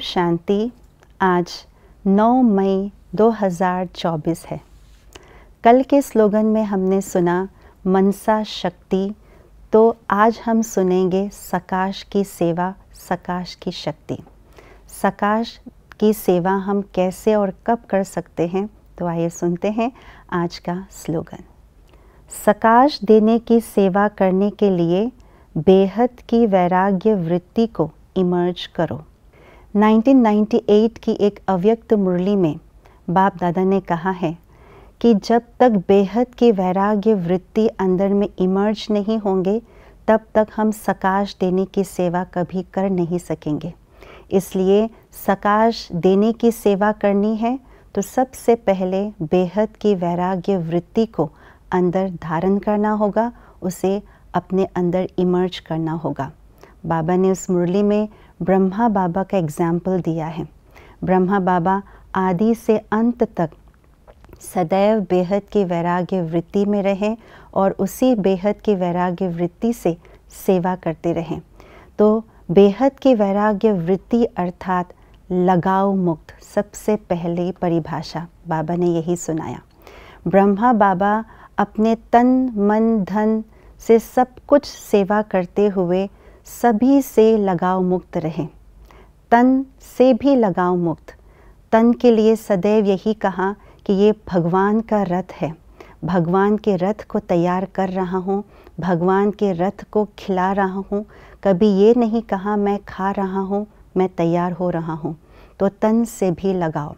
शांति। आज 9 मई 2024 है। कल के स्लोगन में हमने सुना मनसा शक्ति, तो आज हम सुनेंगे सकाश की सेवा, सकाश की शक्ति। सकाश की सेवा हम कैसे और कब कर सकते हैं, तो आइए सुनते हैं आज का स्लोगन। सकाश देने की सेवा करने के लिए बेहद की वैराग्य वृत्ति को इमर्ज करो। 1998 की एक अव्यक्त मुरली में बाप दादा ने कहा है कि जब तक बेहद की वैराग्य वृत्ति अंदर में इमर्ज नहीं होंगे, तब तक हम सकाश देने की सेवा कभी कर नहीं सकेंगे। इसलिए सकाश देने की सेवा करनी है तो सबसे पहले बेहद की वैराग्य वृत्ति को अंदर धारण करना होगा, उसे अपने अंदर इमर्ज करना होगा। बाबा ने उस मुरली में ब्रह्मा बाबा का एग्जाम्पल दिया है। ब्रह्मा बाबा आदि से अंत तक सदैव बेहद की वैराग्य वृत्ति में रहें और उसी बेहद की वैराग्य वृत्ति से सेवा करते रहें। तो बेहद की वैराग्य वृत्ति अर्थात लगाव मुक्त सबसे पहली परिभाषा बाबा ने यही सुनाया। ब्रह्मा बाबा अपने तन मन धन से सब कुछ सेवा करते हुए सभी से लगाव मुक्त रहें। तन से भी लगाव मुक्त। तन के लिए सदैव यही कहा कि ये भगवान का रथ है, भगवान के रथ को तैयार कर रहा हूँ, भगवान के रथ को खिला रहा हूँ। कभी ये नहीं कहा मैं खा रहा हूँ, मैं तैयार हो रहा हूँ। तो तन से भी लगाओ।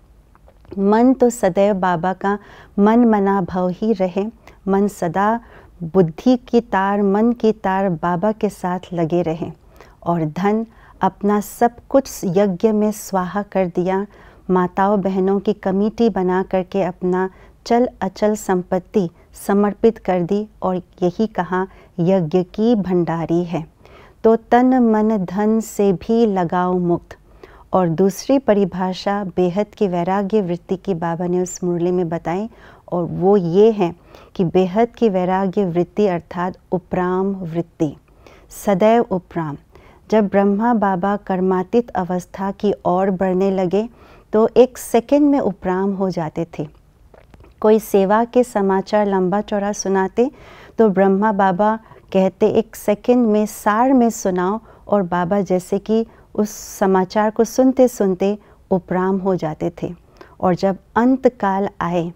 मन तो सदैव बाबा का मन मना भव ही रहे। मन सदा बुद्धि की तार, मन की तार बाबा के साथ लगे रहें। और धन अपना सब कुछ यज्ञ में स्वाहा कर दिया। माताओं बहनों की कमेटी बना करके अपना चल अचल संपत्ति समर्पित कर दी और यही कहा यज्ञ की भंडारी है। तो तन मन धन से भी लगाव मुक्त। और दूसरी परिभाषा बेहद की वैराग्य वृत्ति की बाबा ने उस मुरली में बताई, और वो ये है कि बेहद की वैराग्य वृत्ति अर्थात उपराम वृत्ति, सदैव उपराम। जब ब्रह्मा बाबा कर्मातीत अवस्था की ओर बढ़ने लगे तो एक सेकंड में उपराम हो जाते थे। कोई सेवा के समाचार लंबा चौड़ा सुनाते तो ब्रह्मा बाबा कहते एक सेकंड में सार में सुनाओ, और बाबा जैसे कि उस समाचार को सुनते सुनते उपराम हो जाते थे। और जब अंत काल आए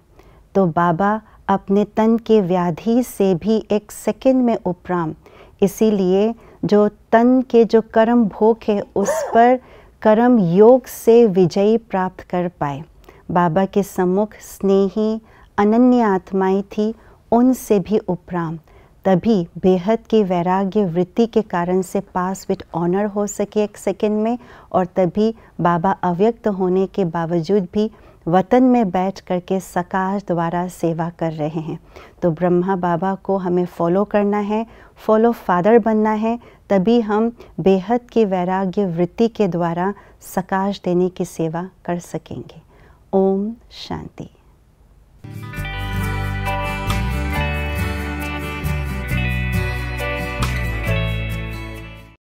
तो बाबा अपने तन के व्याधि से भी एक सेकंड में उपराम। इसीलिए जो तन के जो कर्म भोग है उस पर कर्म योग से विजयी प्राप्त कर पाए। बाबा के सम्मुख स्नेही अनन्य आत्माएं थी, उनसे भी उपराम। तभी बेहद की वैराग्य वृत्ति के कारण से पास विद ऑनर हो सके एक सेकंड में, और तभी बाबा अव्यक्त होने के बावजूद भी वतन में बैठ करके सकाश द्वारा सेवा कर रहे हैं। तो ब्रह्मा बाबा को हमें फॉलो करना है, फॉलो फादर बनना है, तभी हम बेहद की वैराग्य वृत्ति के द्वारा सकाश देने की सेवा कर सकेंगे। ओम शांति।